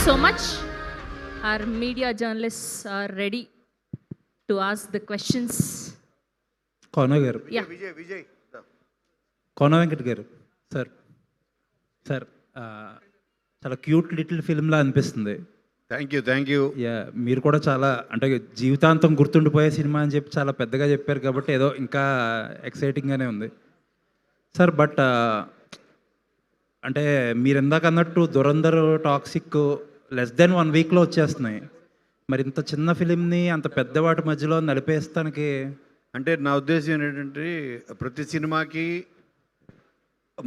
so much. Our media journalists are ready to ask the questions. కోన గారు, Yeah. Vijay Kona Venkat గారు, sir sir చాలా cute little ఫిల్మ్లా అనిపిస్తుంది. Thank you yeah, మీరు కూడా చాలా అంటే జీవితాంతం గుర్తుండిపోయే సినిమా అని చెప్పి చాలా పెద్దగా చెప్పారు కాబట్టి ఏదో ఇంకా ఎక్సైటింగ్గానే ఉంది సార్. బట్ అంటే మీరు ఇందాక అన్నట్టు దురంధర్, టాక్సిక్ లెస్ దెన్ 1 వీక్లో వచ్చేస్తున్నాయి. మరి ఇంత చిన్న ఫిలింని అంత పెద్ద వాటి మధ్యలో నలిపేస్తానికి అంటే నా ఉద్దేశం ఏంటంటే ప్రతి సినిమాకి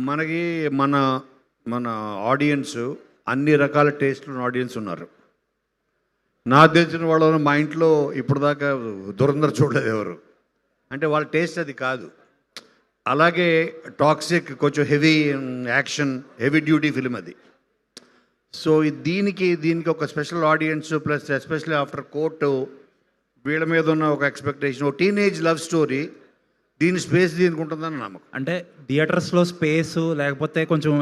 మనకి మన మన ఆడియన్స్ అన్ని రకాల టేస్ట్లు ఆడియన్స్ ఉన్నారు. నా తెలిసిన వాళ్ళు మా ఇంట్లో ఇప్పుడు దాకా దురంధర్ చూడలేదు ఎవరు. అంటే వాళ్ళ టేస్ట్ అది కాదు. అలాగే టాక్సిక్ కొంచెం heavy action, heavy duty film అది. సో దీనికి ఒక special audience plus especially after court వీళ్ళ మీద ఉన్న ఒక ఎక్స్పెక్టేషన్, ఒక టీనేజ్ లవ్ స్టోరీ, దీని స్పేస్ దీనికి ఉంటుందని నమ్మకం. అంటే థియేటర్స్లో స్పేసు లేకపోతే కొంచెం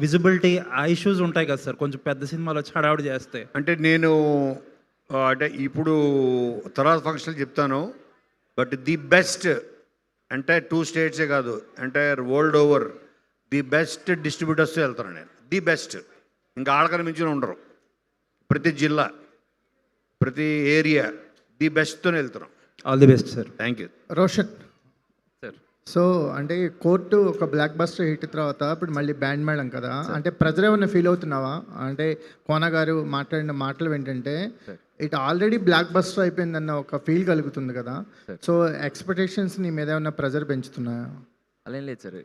విజిబిలిటీ ఆ ఇష్యూస్ ఉంటాయి కదా సార్, కొంచెం పెద్ద సినిమాలు వచ్చి హడావుడి చేస్తే. అంటే నేను అంటే ఇప్పుడు తర్వాత ఫంక్షన్లు చెప్తాను. బట్ ది బెస్ట్ ఎంటైర్ 2 స్టేట్సే కాదు, entire world over the best డిస్ట్రిబ్యూటర్స్తో వెళ్తాను నేను. ది బెస్ట్, ఇంకా ఆడకని మించిన ఉండరు. ప్రతి జిల్లా, ప్రతి ఏరియా ది బెస్ట్తోనే వెళ్తున్నాం. All the best sir. Thank you. Roshan sir, so అంటే కోర్టు ఒక బ్లాక్ బస్టర్ హిట్ తర్వాత ఇప్పుడు మళ్ళీ బ్యాండ్ మేళం కదా, అంటే ప్రజలు ఏమన్నా ఫీల్ అవుతున్నావా? అంటే కోన గారు మాట్లాడిన మాటలు ఏంటంటే ఇట్ ఆల్రెడీ బ్లాక్ బస్టర్ అయిపోయిందన్న ఒక ఫీల్ కలుగుతుంది కదా. సో ఎక్స్పెక్టేషన్స్ నీ మీద ఏమన్నా ప్రెజర్ పెంచుతున్నాయా? అలా ఏం లేదు సార్,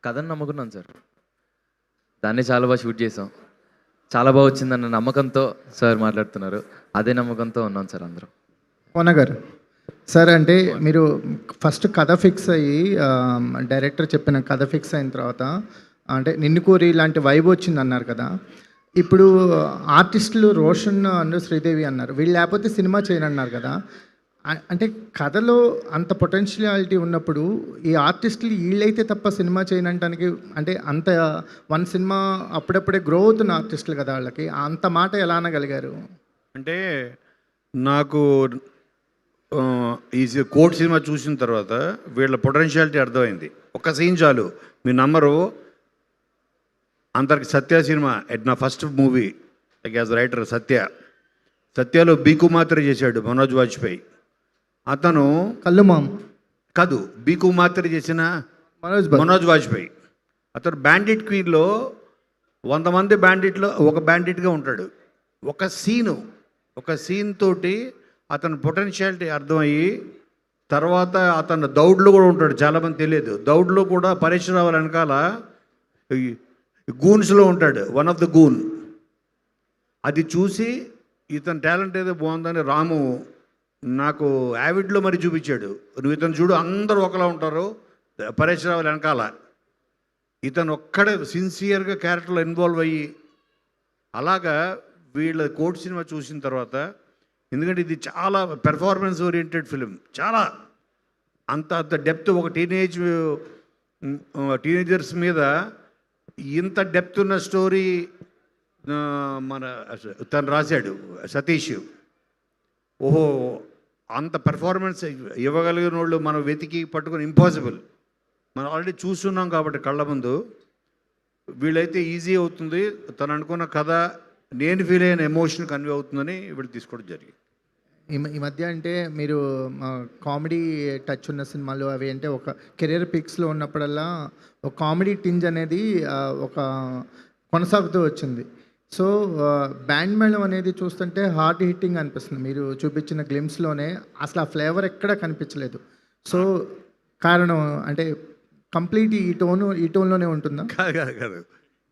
కథను నమ్ముకున్నాం సార్, దాన్ని చాలా బాగా షూట్ చేసాం, చాలా బాగా వచ్చిందన్న నమ్మకంతో సార్ మాట్లాడుతున్నారు, అదే నమ్మకంతో ఉన్నాం సార్ అందరం. కోన గారు సార్, అంటే మీరు ఫస్ట్ కథ ఫిక్స్ అయ్యి డైరెక్టర్ చెప్పిన కథ ఫిక్స్ అయిన తర్వాత అంటే నిన్ను కోరి ఇలాంటి వైబ్ వచ్చింది అన్నారు కదా. ఇప్పుడు ఆర్టిస్టులు రోషన్ అండ్ శ్రీదేవి అన్నారు, వీళ్ళు లేకపోతే సినిమా చేయనన్నారు కదా. అంటే కథలో అంత పొటెన్షియాలిటీ ఉన్నప్పుడు ఈ ఆర్టిస్టులు వీళ్ళైతే తప్ప సినిమా చేయనంటానికి అంటే అంత 1 సినిమా అప్పుడప్పుడే గ్రో అవుతున్న ఆర్టిస్టులు కదా, వాళ్ళకి అంత మాట ఎలా అనగలిగారు? అంటే నాకు ఈ కోర్ట్ సినిమా చూసిన తర్వాత వీళ్ళ పొటెన్షియాలిటీ అర్థమైంది. ఒక సీన్ చాలు, మీ నమ్మరు. అందరికి సత్య సినిమా నా ఫస్ట్ మూవీ యాజ్ రైటర్. సత్యలో బీకు మాత్ర చేశాడు మనోజ్ వాజ్పేయి. అతను కళ్ళు మామ్ కాదు, బీకు మాత్ర చేసిన మనోజ్ వాజ్పేయి. అతను బ్యాండిట్ క్వీన్లో 100 మంది బ్యాండిట్లో ఒక బ్యాండిట్గా ఉంటాడు. ఒక సీన్ తోటి అతని పొటెన్షియాలిటీ అర్థమయ్యి తర్వాత అతను దౌడ్లో కూడా ఉంటాడు. చాలామంది తెలియదు, దౌడ్లో కూడా పరేశ్వరరావు వెనకాల గూన్స్లో ఉంటాడు, వన్ ఆఫ్ ద గూన్. అది చూసి ఇతని టాలెంట్ ఏదో బాగుందని రాము నాకు యావిడ్లో మరి చూపించాడు. నువ్వు ఇతను చూడు, అందరూ ఒకలా ఉంటారు పరేశ్వరరావు వెనకాల. ఇతను ఒక్కడే సిన్సియర్గా క్యారెక్టర్లో ఇన్వాల్వ్ అయ్యి అలాగా వీళ్ళ కోర్ట్ సినిమా చూసిన తర్వాత, ఎందుకంటే ఇది చాలా పెర్ఫార్మెన్స్ ఓరియంటెడ్ ఫిలిం, చాలా అంత డెప్త్. ఒక టీనేజర్స్ మీద ఇంత డెప్త్ ఉన్న స్టోరీ తను రాశాడు సతీష్. ఓహో, అంత పెర్ఫార్మెన్స్ ఇవ్వగలిగిన వాళ్ళు మనం వెతికి పట్టుకొని ఇంపాసిబుల్. మనం ఆల్రెడీ చూస్తున్నాం కాబట్టి కళ్ళ ముందు. వీళ్ళైతే ఈజీ అవుతుంది, తను అనుకున్న కథ నేను ఫీల్ అయిన ఎమోషన్ కన్వే అవుతుందని వీళ్ళు తీసుకోవడం జరిగింది. ఈ మధ్య అంటే మీరు కామెడీ టచ్ ఉన్న సినిమాలు అవి అంటే ఒక కెరీర్ పిక్స్లో ఉన్నప్పుడల్లా ఒక కామెడీ టింజ్ అనేది ఒక కొనసాగుతూ వచ్చింది. సో బ్యాండ్ మేళం అనేది చూస్తుంటే హార్డ్ హిట్టింగ్ అనిపిస్తుంది. మీరు చూపించిన గ్లిమ్స్లోనే అసలు ఆ ఫ్లేవర్ ఎక్కడా కనిపించలేదు. సో కారణం అంటే కంప్లీట్ ఈ టోన్లోనే ఉంటుందా? కాదు,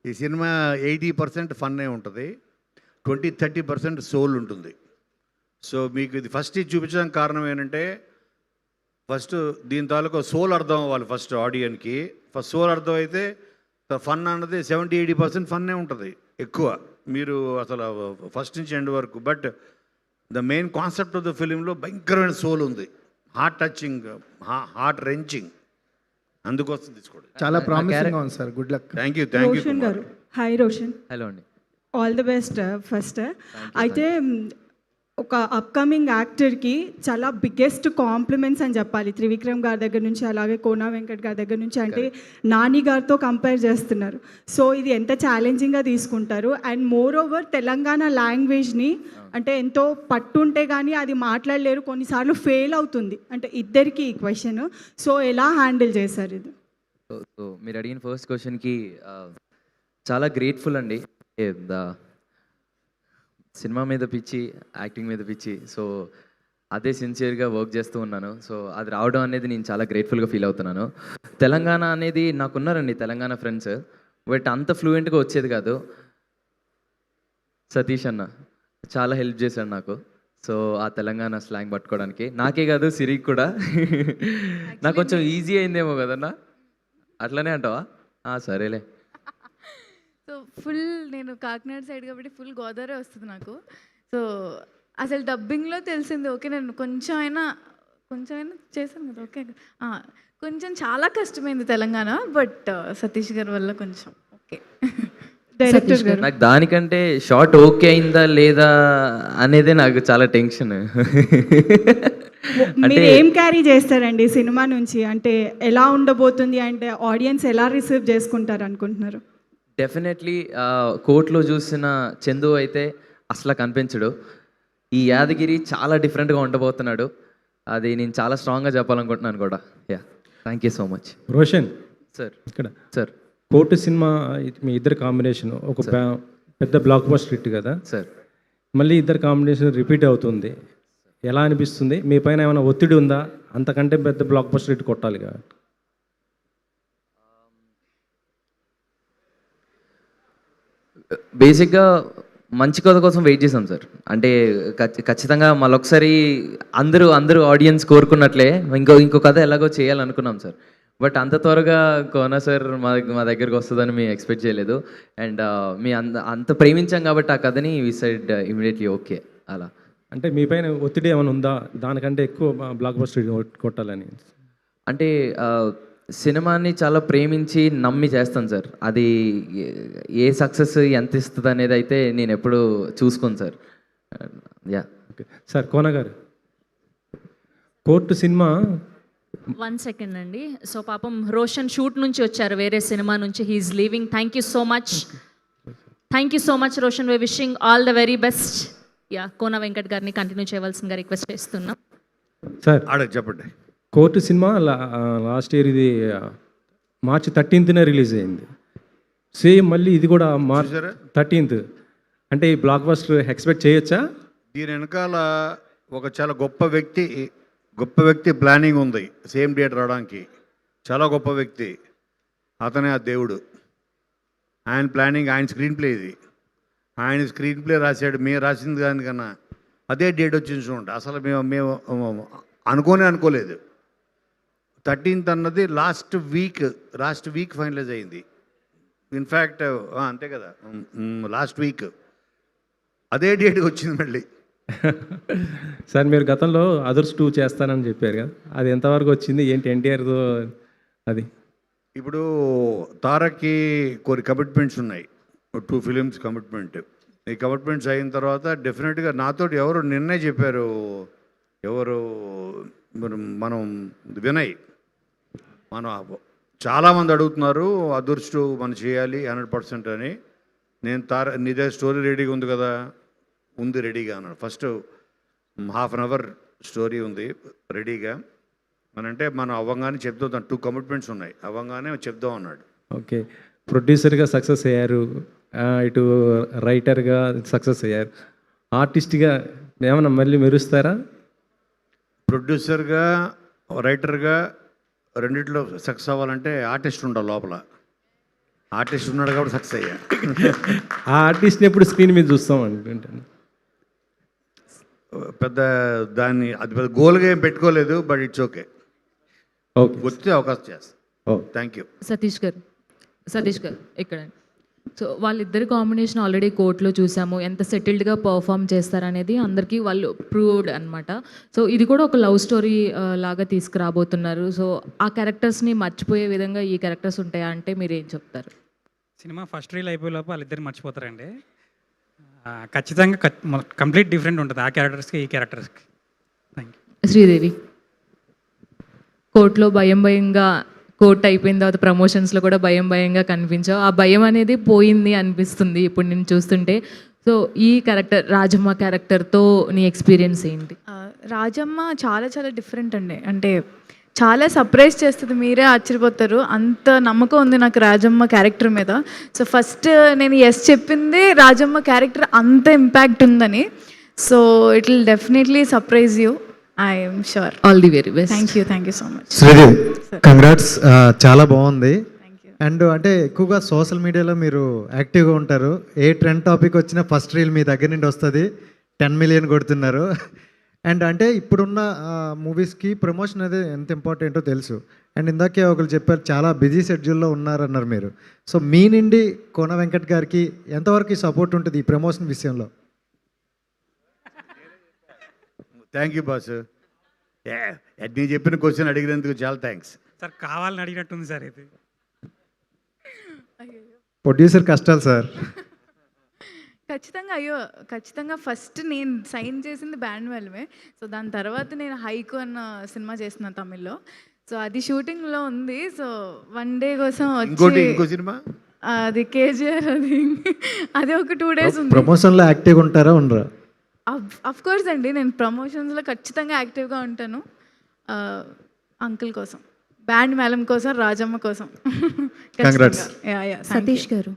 ఈ సినిమా 80% ఫన్నే ఉంటుంది, 20-30% సోల్ ఉంటుంది. సో మీకు ఇది ఫస్ట్ ఇది చూపించడానికి కారణం ఏంటంటే ఫస్ట్ దీని తాలూకా సోల్ అర్థం అవ్వాలి ఫస్ట్ ఆడియన్కి. ఫస్ట్ సోల్ అర్థం అయితే ఫన్ అన్నది 70-80% ఫన్నే ఉంటుంది ఎక్కువ, మీరు అసలు ఫస్ట్ నుంచి ఎండ్ వరకు. But the main concept of the ఫిలింలో భయంకరమైన సోల్ ఉంది, హార్ట్ టచింగ్, హార్ట్ రెంచింగ్. అందుకోసం తీసుకోండి. చాలా ప్రామిసింగ్ ఉంది sir. Good luck. Thank you. Roshan గారు, హాయ్ రోషన్. హలో అండి. All the best first. అయితే ఒక అప్కమింగ్ యాక్టర్కి చాలా బిగ్గెస్ట్ కాంప్లిమెంట్స్ అని చెప్పాలి. త్రివిక్రమ్ గారి దగ్గర నుంచి, అలాగే కోనా వెంకట్ గారి దగ్గర నుంచి. అంటే నాని గారితో కంపేర్ చేస్తున్నారు. సో ఇది ఎంత ఛాలెంజింగ్గా తీసుకుంటారు. అండ్ మోర్ ఓవర్ తెలంగాణ లాంగ్వేజ్ని అంటే ఎంతో పట్టుంటే కానీ అది మాట్లాడలేరు, కొన్నిసార్లు ఫెయిల్ అవుతుంది. అంటే ఇద్దరికి ఈ క్వశ్చన్. సో ఎలా హ్యాండిల్ చేశారు ఇది? సో మీరు అడిగిన ఫస్ట్ క్వశ్చన్కి చాలా గ్రేట్ఫుల్ అండి. సినిమా మీద పిచ్చి, యాక్టింగ్ మీద పిచ్చి. సో అదే సిన్సియర్గా వర్క్ చేస్తూ ఉన్నాను. సో అది రావడం అనేది నేను చాలా గ్రేట్ఫుల్గా ఫీల్ అవుతున్నాను. తెలంగాణ అనేది నాకున్నారండి తెలంగాణ ఫ్రెండ్స్, బట్ అంత ఫ్లూయెంట్గా వచ్చేది కాదు. సతీష్ అన్న చాలా హెల్ప్ చేశాడు నాకు. సో ఆ తెలంగాణ స్లాంగ్ పట్టుకోవడానికి నాకే కాదు, సిరికి కూడా. నాకు కొంచెం ఈజీ అయిందేమో కదన్నా, అట్లనే అంటావా? సరేలే. సో ఫుల్ నేను కాకినాడ సైడ్ కాబట్టి ఫుల్ గోదావరి వస్తుంది నాకు. సో అసలు డబ్బింగ్లో తెలిసింది ఓకే, నేను కొంచెం అయినా చేశాను కదా ఓకే. కొంచెం చాలా కష్టమైంది తెలంగాణ, బట్ సతీష్ గారి వల్ల కొంచెం ఓకే. డైరెక్టర్ గారు నాకు దానికంటే షార్ట్ ఓకే అయిందా లేదా అనేదే నాకు చాలా టెన్షన్. మీరు ఏం క్యారీ చేస్తారండి సినిమా నుంచి? అంటే ఎలా ఉండబోతుంది, అంటే ఆడియన్స్ ఎలా రిసీవ్ చేసుకుంటారు అనుకుంటున్నారు? డెఫినెట్లీ కోర్టులో చూసిన చందు అయితే అసలు కనిపించడు. ఈ యాదగిరి చాలా డిఫరెంట్గా ఉండబోతున్నాడు. అది నేను చాలా స్ట్రాంగ్గా చెప్పాలనుకుంటున్నాను కూడా. Thank you so much. Roshan sir. ఇక్కడ సార్. కోర్టు సినిమా మీ ఇద్దరు కాంబినేషన్ ఒక పెద్ద బ్లాక్ బస్టర్ హిట్ కదా సార్. మళ్ళీ ఇద్దరు కాంబినేషన్ రిపీట్ అవుతుంది, ఎలా అనిపిస్తుంది? మీ పైన ఏమైనా ఒత్తిడి ఉందా? అంతకంటే పెద్ద బ్లాక్ బస్టర్ హిట్ కొట్టాలి కదా. బేసిక్గా మంచి కథ కోసం వెయిట్ చేసాం సార్. అంటే ఖచ్చితంగా మళ్ళొకసారి అందరూ ఆడియన్స్ కోరుకున్నట్లే ఇంకో కథ ఎలాగో చేయాలనుకున్నాం సార్. బట్ అంత త్వరగా కోనా సార్ మా దగ్గరికి వస్తుందని మేము ఎక్స్పెక్ట్ చేయలేదు. అండ్ మీ అంత ప్రేమించాం కాబట్టి ఆ కథని వి సైడ్ ఇమీడియట్లీ ఓకే. అలా అంటే మీ పైన ఒత్తిడి ఏమైనా ఉందా దానికంటే ఎక్కువ బ్లాక్ బస్టర్ కొట్టాలని? అంటే సినిమాని చాలా ప్రేమించి నమ్మి చేస్తాను సార్. అది ఏ సక్సెస్ ఎంత ఇస్తుంది అనేది అయితే నేను ఎప్పుడు చూసుకోను sir. Yeah. Okay sir. Kona garu, Court cinema 1 second అండి. సో పాపం రోషన్ షూట్ నుంచి వచ్చారు, వేరే సినిమా నుంచి. He's leaving. Thank you so much. Thank you so much Roshan. We wishing all the very best. Yeah, Kona Venkat గారిని కంటిన్యూ చేయవలసిందిగా రిక్వెస్ట్ చేస్తున్నాం. సార్ చెప్పండి. కోర్టు సినిమా లాస్ట్ ఇయర్ ఇది March 13th రిలీజ్ అయింది. సేమ్ మళ్ళీ ఇది కూడా March 13th. అంటే ఈ బ్లాక్ బస్టర్ ఎక్స్పెక్ట్ చేయొచ్చా? దీని వెనకాల ఒక చాలా గొప్ప వ్యక్తి ప్లానింగ్ ఉంది సేమ్ డేట్ రావడానికి. చాలా గొప్ప వ్యక్తి, అతనే ఆ దేవుడు. ఆయన ప్లానింగ్, ఆయన స్క్రీన్ ప్లే ఇది. ఆయన స్క్రీన్ ప్లే రాశాడు. మేము రాసింది దానికన్నా అదే డేట్ వచ్చింది చూడండి. అసలు మేము అనుకోలేదు. 13th అన్నది లాస్ట్ వీక్ ఫైనలైజ్ అయింది. ఇన్ఫ్యాక్ట్ అంతే కదా, లాస్ట్ వీక్ అదే డేట్కి వచ్చింది మళ్ళీ. సార్ మీరు గతంలో అదర్స్ 2 చేస్తానని చెప్పారు కదా, అది ఎంతవరకు వచ్చింది ఏంటి? ఎన్టీఆర్తో అది ఇప్పుడు తారక్కి కొన్ని కమిట్మెంట్స్ ఉన్నాయి, 2 ఫిలిమ్స్ కమిట్మెంట్. ఈ కమిట్మెంట్స్ అయిన తర్వాత డెఫినెట్గా నాతో ఎవరు నిన్నే చెప్పారు, మనం వినయ్, చాలామంది అడుగుతున్నారు అదృష్టం మనం చేయాలి 100% అని. నేను నీదే స్టోరీ రెడీగా ఉంది కదా? ఉంది, రెడీగా అన్నాడు. ఫస్ట్ 1/2 hour స్టోరీ ఉంది రెడీగా అని. అంటే మనం అవ్వగానే చెప్తాం, 2 కమిట్మెంట్స్ ఉన్నాయి, అవ్వగానే చెప్దాం అన్నాడు. ఓకే. ప్రొడ్యూసర్గా సక్సెస్ అయ్యారు, ఇటు రైటర్గా సక్సెస్ అయ్యారు, ఆర్టిస్ట్గా ఏమన్నా మళ్ళీ మెరుస్తారా? ప్రొడ్యూసర్గా రైటర్గా రెండిట్లో సక్సెస్ అవ్వాలంటే ఆర్టిస్ట్ ఉండాలి లోపల. ఆర్టిస్ట్ ఉన్నాడు కాబట్టి సక్సెస్ అయ్యా. ఆ ఆర్టిస్ట్ని ఎప్పుడు స్క్రీన్ మీద చూస్తాం అనుకుంటాను. అది పెద్ద గోల్గా ఏం పెట్టుకోలేదు, బట్ ఇట్స్ ఓకే. ఓకే, వచ్చే అవకాశం చేస్తాం. Thank you. సతీష్ గారు ఇక్కడ. సో వాళ్ళిద్దరి కాంబినేషన్ ఆల్రెడీ కోర్టులో చూసాము, ఎంత సెటిల్డ్గా పర్ఫామ్ చేస్తారనేది అందరికీ వాళ్ళు ప్రూవ్డ్ అనమాట. సో ఇది కూడా ఒక లవ్ స్టోరీ లాగా తీసుకురాబోతున్నారు. సో ఆ క్యారెక్టర్స్ని మర్చిపోయే విధంగా ఈ క్యారెక్టర్స్ ఉంటాయా అంటే మీరు ఏం చెప్తారు? సినిమా ఫస్ట్ రీల్ అయిపోయేలోపు వాళ్ళిద్దరు మర్చిపోతారండి. ఖచ్చితంగా కంప్లీట్ డిఫరెంట్ ఉంటుంది ఆ క్యారెక్టర్స్కి ఈ క్యారెక్టర్స్కి. Thank you. శ్రీదేవి కోర్టులో భయంగా కోర్ట్ అయిపోయిన తర్వాత ప్రమోషన్స్లో కూడా భయంగా కనిపించావు. ఆ భయం అనేది పోయింది అనిపిస్తుంది ఇప్పుడు నేను చూస్తుంటే. సో ఈ క్యారెక్టర్ రాజమ్మ క్యారెక్టర్తో నీ ఎక్స్పీరియన్స్ ఏంటి? రాజమ్మ చాలా చాలా డిఫరెంట్ అండి. అంటే చాలా సర్ప్రైజ్ చేస్తుంది, మీరే ఆశ్చర్యపోతారు. అంత నమ్మకం ఉంది నాకు రాజమ్మ క్యారెక్టర్ మీద. సో ఫస్ట్ నేను ఎస్ చెప్పింది రాజమ్మ క్యారెక్టర్ అంత ఇంపాక్ట్ ఉందని. So it will definitely surprise you, I'm sure. All the very best. Thank you so much. Sridevi congrats, చాలా బాగుంది. అండ్ అంటే ఎక్కువగా సోషల్ మీడియాలో మీరు యాక్టివ్గా ఉంటారు. ఏ ట్రెండ్ టాపిక్ వచ్చినా ఫస్ట్ రీల్ మీ దగ్గర నుండి వస్తుంది. 10 మిలియన్ కొడుతున్నారు. అండ్ అంటే ఇప్పుడున్న మూవీస్కి ప్రమోషన్ అనేది ఎంత ఇంపార్టెంటో తెలుసు. అండ్ ఇందాకే ఒకరు చెప్పారు చాలా బిజీ షెడ్యూల్లో ఉన్నారన్నారు మీరు. సో మీ నుండి కోన వెంకట్ గారికి ఎంతవరకు సపోర్ట్ ఉంటుంది ఈ ప్రమోషన్ విషయంలో? Thank you boss. నీ చెప్పిన క్వశ్చన్ అడిగినందుకు చాలా థ్యాంక్స్. సార్ కావాలని అడిగినట్టుంది సార్ ఇది. ప్రొడ్యూసర్ కష్టాలు సార్. ఖచ్చితంగా ఫస్ట్ నేను సైన్ చేసింది బ్యాండ్ వెల్మే. సో దాని తర్వాత నేను హైకు అన్న సినిమా చేస్తున్నాను తమిళ్లో. సో అది షూటింగ్లో ఉంది. సో వన్ డే కోసం ఇంకో సినిమా అది కేజీఆర్, అది ఒక 2 days ఉంది. ప్రమోషన్లో యాక్టివ్గా ఉంటారా ఉండరా? అఫ్ కోర్స్ అండి, నేను ప్రమోషన్స్లో ఖచ్చితంగా యాక్టివ్గా ఉంటాను. అంకుల్ కోసం, బ్యాండ్ మేళం కోసం, రాజమ్మ కోసం. Congrats. సతీష్ గారు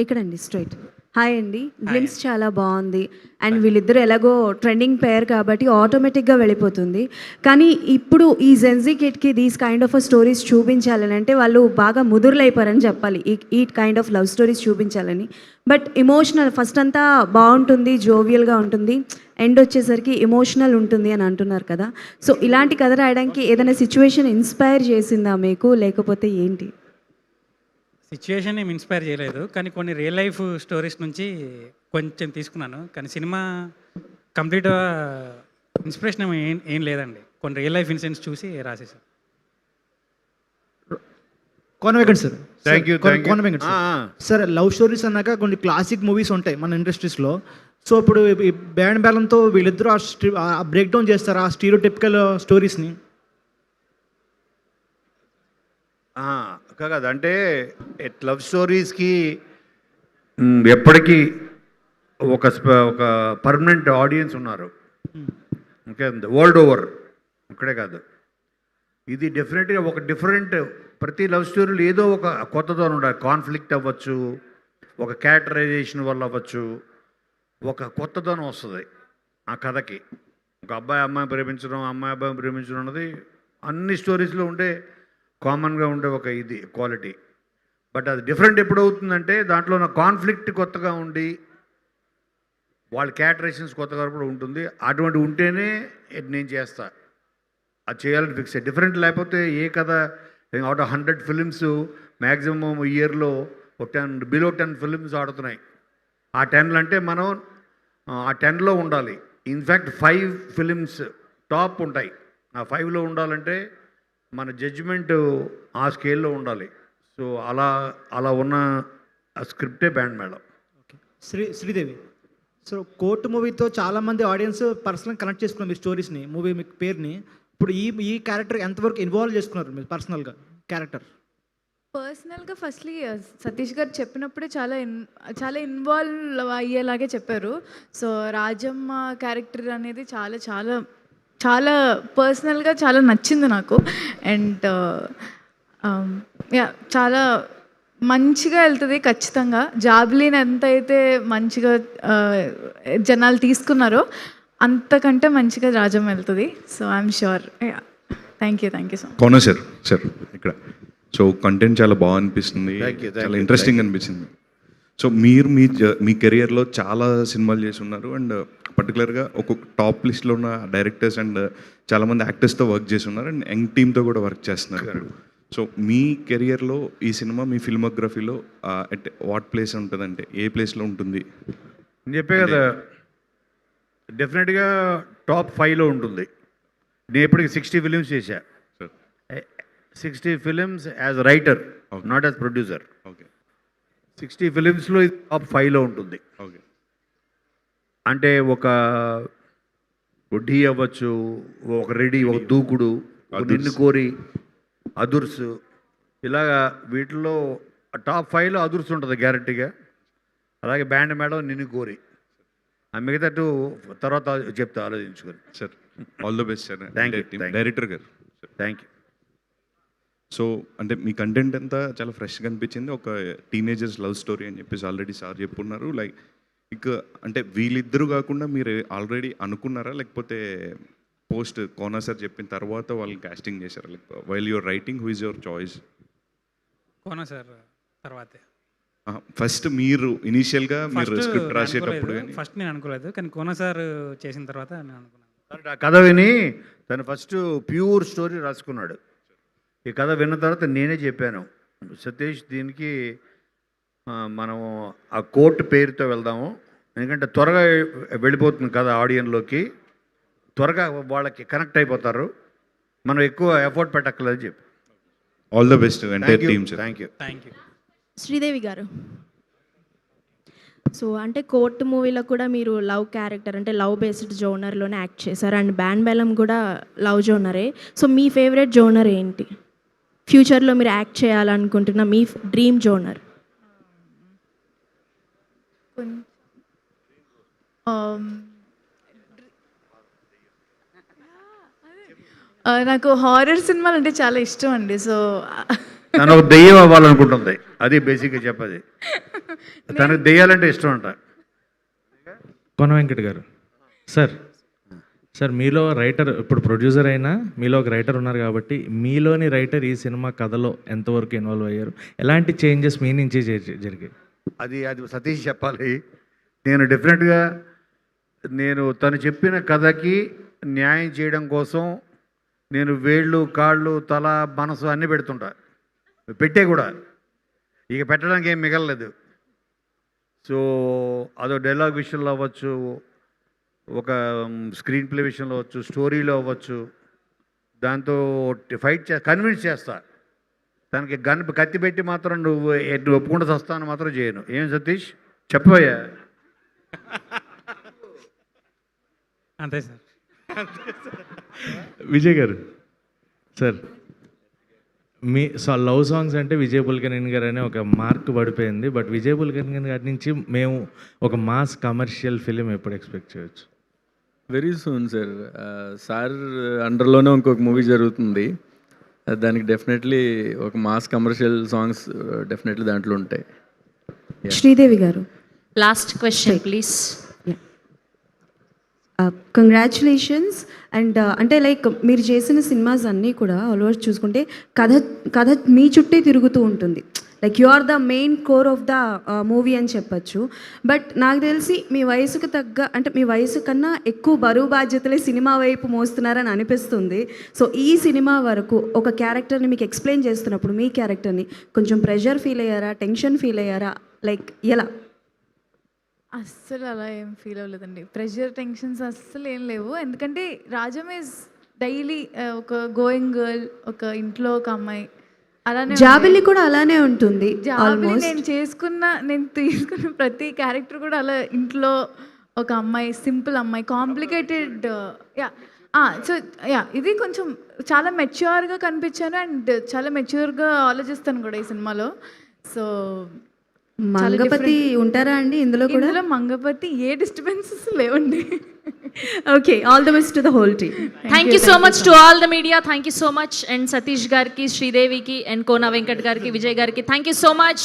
ఇక్కడండి స్ట్రైట్. హాయ్ అండి. గ్లిమ్స్ చాలా బాగుంది. అండ్ వీళ్ళిద్దరు ఎలాగో ట్రెండింగ్ పేర్ కాబట్టి ఆటోమేటిక్గా వెళ్ళిపోతుంది. కానీ ఇప్పుడు ఈ జెన్జీ కిడ్కి దీస్ కైండ్ ఆఫ్ స్టోరీస్ చూపించాలని అంటే వాళ్ళు బాగా ముదురులైపోయారని చెప్పాలి. ఈ కైండ్ ఆఫ్ లవ్ స్టోరీస్ చూపించాలని. బట్ ఎమోషనల్ ఫస్ట్ అంతా బాగుంటుంది, జోవియల్గా ఉంటుంది, ఎండ్ వచ్చేసరికి ఎమోషనల్ ఉంటుంది అని అంటున్నారు కదా. సో ఇలాంటి కథ రాయడానికి ఏదైనా సిచ్యువేషన్ ఇన్స్పైర్ చేసిందా మీకు, లేకపోతే ఏంటి? సిచ్యువేషన్ ఏమి ఇన్స్పైర్ చేయలేదు, కానీ కొన్ని రియల్ లైఫ్ స్టోరీస్ నుంచి కొంచెం తీసుకున్నాను. కానీ సినిమా కంప్లీట్గా ఇన్స్పిరేషన్ ఏం లేదండి, కొన్ని రియల్ లైఫ్ ఇన్సిడెంట్స్ చూసి రాసేసాను. Kona Venkat sir. Thank you. Kona Venkat sir, love stories అన్నాక కొన్ని క్లాసిక్ మూవీస్ ఉంటాయి మన ఇండస్ట్రీస్లో. సో ఇప్పుడు ఈ బ్యాండ్ బ్యాలంతో వీళ్ళిద్దరూ ఆ బ్రేక్ డౌన్ చేస్తారు ఆ స్టీరియోటిపికల్ స్టోరీస్ని. కాదు అంటే లవ్ స్టోరీస్కి ఎప్పటికీ ఒక పర్మనెంట్ ఆడియన్స్ ఉన్నారు. ఓకే, వరల్డ్ ఓవర్ ఇక్కడే కాదు, ఇది డెఫినెట్గా ఒక డిఫరెంట్. ప్రతి లవ్ స్టోరీలో ఏదో ఒక కొత్తతో ఉండాలి. కాన్ఫ్లిక్ట్ అవ్వచ్చు, ఒక క్యారెక్టరైజేషన్ వల్ల అవ్వచ్చు, ఒక కొత్తదనం వస్తుంది ఆ కథకి. ఒక అబ్బాయి అమ్మాయి ప్రేమించడం, అమ్మాయి అబ్బాయి ప్రేమించడం అన్నది అన్ని స్టోరీస్లో ఉండే కామన్గా ఉండే ఒక ఇది క్వాలిటీ. బట్ అది డిఫరెంట్ ఎప్పుడవుతుందంటే దాంట్లో ఉన్న కాన్ఫ్లిక్ట్ కొత్తగా ఉండి వాళ్ళ క్యారెక్టరైజేషన్స్ కొత్తగా కూడా ఉంటుంది. అటువంటి ఉంటేనే నేను చేస్తా, అది చేయాలని ఫిక్స్. డిఫరెంట్ లేకపోతే ఏ కథ అవుట్ ఆఫ్ 100 ఫిలిమ్స్ మ్యాక్సిమం ఇయర్లో 10 బిలో 10 ఫిలిమ్స్ ఆడుతున్నాయి. ఆ 10 అంటే మనం ఆ 10లో ఉండాలి. ఇన్ఫ్యాక్ట్ 5 ఫిలిమ్స్ టాప్ ఉంటాయి. ఆ 5లో ఉండాలంటే మన జడ్జిమెంట్ ఆ స్కేల్లో ఉండాలి. సో అలా ఉన్న ఆ స్క్రిప్టే band madam. Sridevi, so Court మూవీతో చాలామంది ఆడియన్స్ పర్సనల్ కనెక్ట్ చేసుకున్నారు మీ స్టోరీస్ని, మూవీ మీ పేరుని. ఇప్పుడు ఈ క్యారెక్టర్ ఎంతవరకు ఇన్వాల్వ్ చేసుకున్నారు మీరు పర్సనల్గా క్యారెక్టర్? పర్సనల్గా ఫస్ట్లీ సతీష్ గారు చెప్పినప్పుడే చాలా ఇన్వాల్వ్ అయ్యేలాగే చెప్పారు. సో రాజమ్మ క్యారెక్టర్ అనేది చాలా చాలా చాలా పర్సనల్గా చాలా నచ్చింది నాకు. అండ్ చాలా మంచిగా వెళ్తుంది ఖచ్చితంగా. జాబ్లీని ఎంతైతే మంచిగా జనాలు తీసుకున్నారో అంతకంటే మంచిగా రాజమ్మ వెళ్తుంది. So I'm sure. Thank you so much. Kona sir ఇక్కడ సో కంటెంట్ చాలా బాగా అనిపిస్తుంది, చాలా ఇంట్రెస్టింగ్ అనిపించింది. సో మీరు మీ కెరియర్లో చాలా సినిమాలు చేసి ఉన్నారు అండ్ పర్టికులర్గా ఒక టాప్ లిస్ట్లో ఉన్న డైరెక్టర్స్ అండ్ చాలామంది యాక్టర్స్తో వర్క్ చేసి ఉన్నారు అండ్ యంగ్ టీమ్తో కూడా వర్క్ చేస్తున్నారు. సో మీ కెరియర్లో ఈ సినిమా మీ ఫిల్మోగ్రఫీలో అట్ వాట్ ప్లేస్ ఉంటుందంటే ఏ ప్లేస్లో ఉంటుంది? నేను చెప్పే కదా, డెఫినెట్గా టాప్ 5లో ఉంటుంది. నేను ఎప్పటికి 60 ఫిలిమ్స్ చేశా. 60 films as writer, not as producer. Okay, 60 ఫిలిమ్స్లో ఇది టాప్ 5లో ఉంటుంది. ఓకే. అంటే ఒక ఢీ అవ్వచ్చు, ఒక రెడీ, ఒక దూకుడు, ఒక నిన్ను కోరి, అదుర్స్, ఇలాగా వీటిల్లో టాప్ 5లో అదుర్స్ ఉంటుంది గ్యారంటీగా. అలాగే బ్యాండ్ మేడం, నిన్ను కోరి, ఆ మిగతా తర్వాత చెప్తా ఆలోచించుకొని. Sir all the best sir. Thank you. Director గారు థ్యాంక్ యూ. సో అంటే మీ కంటెంట్ అంతా చాలా ఫ్రెష్గా అనిపించింది. ఒక టీనేజర్స్ లవ్ స్టోరీ అని చెప్పేసి ఆల్రెడీ సార్ చెప్పున్నారు. లైక్ ఇక అంటే వీళ్ళిద్దరూ కాకుండా మీరు ఆల్రెడీ అనుకున్నారా, లేకపోతే పోస్ట్ కోనా సార్ చెప్పిన తర్వాత వాళ్ళు కాస్టింగ్ చేశారా? Like while your writing, who is your choice? Kona sir తర్వాతే. ఫస్ట్ మీరు ఇనీషియల్గా మీరు స్క్రిప్ట్ రాసేటప్పుడు ఫస్ట్ నేను అనుకోలేదు, కానీ కోనా సార్ చేసిన తర్వాత నేను అనుకున్నాను. ఆ కథ విని తను ఫస్ట్ ప్యూర్ స్టోరీ రాసుకున్నాడు. ఈ కథ విన్న తర్వాత నేనే చెప్పాను, సతీష్ దీనికి మనం ఆ కోర్టు పేరుతో వెళ్దాము, ఎందుకంటే త్వరగా వెళ్ళిపోతుంది కథ ఆడియన్లోకి, త్వరగా వాళ్ళకి కనెక్ట్ అయిపోతారు, మనం ఎక్కువ ఎఫర్ట్ పెట్టక్కర్లేదు చెప్పి. All the best entire team sir. Thank you. Thank you. Sridevi గారు, సో అంటే కోర్ట్ మూవీలో కూడా మీరు లవ్ క్యారెక్టర్ అంటే లవ్ బేస్డ్ జోనర్లోనే యాక్ట్ చేశారు, అండ్ బ్యాండ్ బెలం కూడా లవ్ జోనరే. సో మీ ఫేవరెట్ జోనర్ ఏంటి? ఫ్యూచర్లో మీరు యాక్ట్ చేయాలనుకుంటున్న మీ డ్రీమ్ జోనర్? నాకు హారర్ సినిమాలు అంటే చాలా ఇష్టం అండి. సో తను ఒక దెయ్యం అవ్వాలనుకుంటుంది, అది బేసిక్గా చెప్పది. తనకు దెయ్యాలంటే ఇష్టం అంట. కోన వెంకట్ గారు, సార్ మీలో రైటర్, ఇప్పుడు ప్రొడ్యూసర్ అయినా మీలో ఒక రైటర్ ఉన్నారు కాబట్టి మీలోని రైటర్ ఈ సినిమా కథలో ఎంతవరకు ఇన్వాల్వ్ అయ్యారు, ఎలాంటి చేంజెస్ మీ నుంచి జరిగాయి? అది సతీష్ చెప్పాలి. నేను డెఫినెట్గా తను చెప్పిన కథకి న్యాయం చేయడం కోసం నేను వేళ్ళు, కాళ్ళు, తల, మనసు అన్నీ పెడుతుంటా, పెట్టే కూడా, ఇక పెట్టడానికి ఏం మిగలలేదు. సో అదో డైలాగ్ విషయంలో అవ్వచ్చు, ఒక స్క్రీన్ ప్లే విషయంలో అవ్వచ్చు, స్టోరీలో అవ్వచ్చు, దాంతో ఫైట్ కన్విన్స్ చేస్తా. తనకి కత్తి పెట్టి మాత్రం నువ్వు ఒప్పుకుంటూ వస్తాను మాత్రం చేయను. ఏం సతీష్ చెప్పబోయా? అంతే సార్. విజయ్ గారు, సార్ మీ లవ్ సాంగ్స్ అంటే విజయ్ బుల్గనేని గారు అనే ఒక మార్క్ పడిపోయింది, బట్ విజయ్ బుల్గనేని గారి నుంచి మేము ఒక మాస్ కమర్షియల్ ఫిలిం ఎప్పుడు ఎక్స్పెక్ట్ చేయొచ్చు? Very soon sir. సార్ అండర్లోనే ఇంకొక మూవీ జరుగుతుంది, దానికి డెఫినెట్లీ ఒక మాస్ కమర్షియల్ సాంగ్స్ డెఫినెట్లీ దాంట్లో ఉంటాయి. శ్రీదేవి గారు, last question please. Congratulations. And అంటే లైక్ మీరు చేసిన సినిమాస్ అన్నీ కూడా ఆల్మోస్ట్ చూసుకుంటే కథ మీ చుట్టే తిరుగుతూ ఉంటుంది, like you are the main core of the movie అని చెప్పచ్చు. బట్ నాకు తెలిసి మీ వయసుకు తగ్గ, అంటే మీ వయసు కన్నా ఎక్కువ బరువు బాధ్యతలే సినిమా వైపు మోస్తున్నారని అనిపిస్తుంది. సో ఈ సినిమా వరకు ఒక క్యారెక్టర్ని మీకు ఎక్స్ప్లెయిన్ చేస్తున్నప్పుడు మీ క్యారెక్టర్ని కొంచెం ప్రెషర్ ఫీల్ అయ్యారా, టెన్షన్ ఫీల్ అయ్యారా, లైక్ ఎలా? అస్సలు అలా ఏం ఫీల్ అవ్వలేదండి. ప్రెషర్, టెన్షన్స్ అస్సలు ఏం లేవు. ఎందుకంటే రాజం ఈజ్ డైలీ ఒక గోయింగ్ గర్ల్, ఒక ఇంట్లో ఒక అమ్మాయి, అలానే జాబిల్లి కూడా అలానే ఉంటుంది. జాబిల్లి నేను తీసుకున్న ప్రతి క్యారెక్టర్ కూడా అలా ఇంట్లో ఒక అమ్మాయి, సింపుల్ అమ్మాయి, కాంప్లికేటెడ్. సో ఇది కొంచెం చాలా మెచ్యూర్గా కనిపించాను, అండ్ చాలా మెచ్యూర్గా ఆలోచిస్తాను కూడా ఈ సినిమాలో. సో మంగపతి ఉంటారా అండి ఇందులో కూడా? ఇందులో మంగపతి ఏ డిస్టర్బెన్సెస్ లేవండి. Okay, all the best to the whole team. Thank you so much to all the media. Thank you so much. And Satish గారికి, శ్రీదేవికి, అండ్ కోనా వెంకట్ గారికి, విజయ్ గారికి థ్యాంక్ యూ సో మచ్.